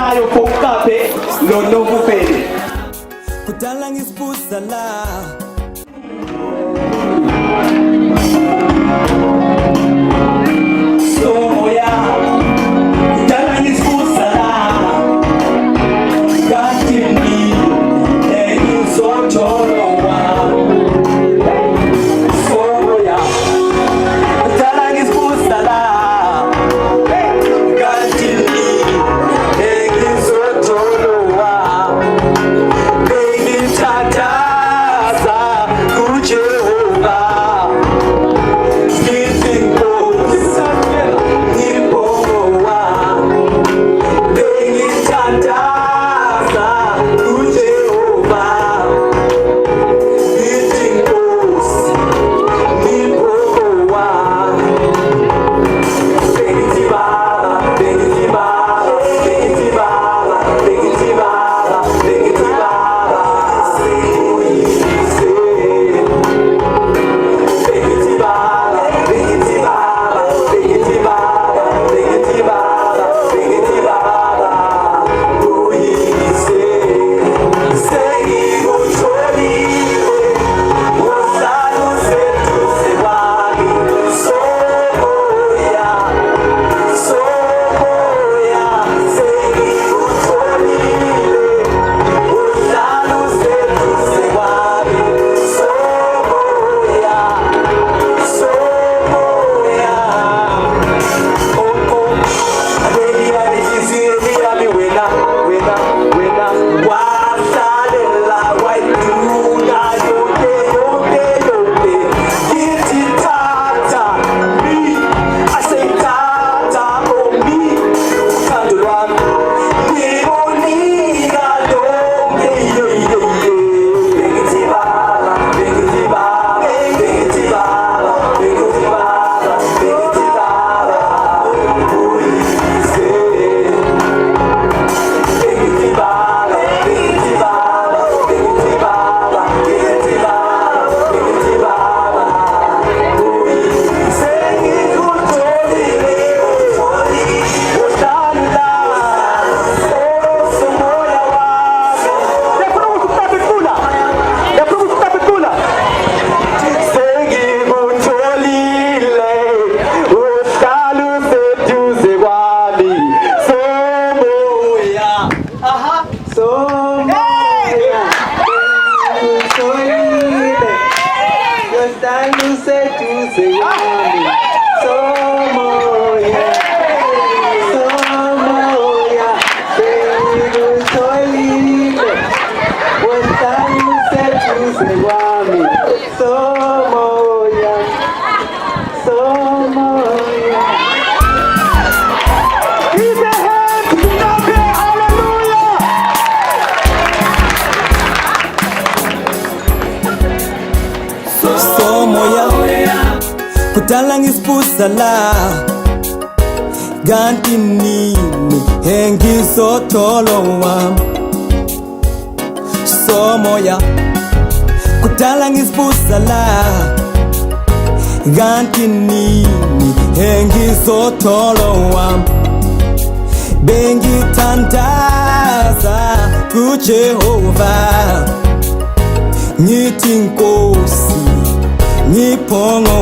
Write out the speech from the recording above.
nayo kukape lono kupele kudala ngisibuza la somoya kudala ngisibuza la katini engizothola somoya kudala ngisibuza la katini engizothola bengithandaza kuJehova kudala ngisibuza la kanti nini engizothola wami somoya kudala ngisibuza la kanti nini engizothola wami bengithandaza kuJehova ngithi Nkosi ngibonga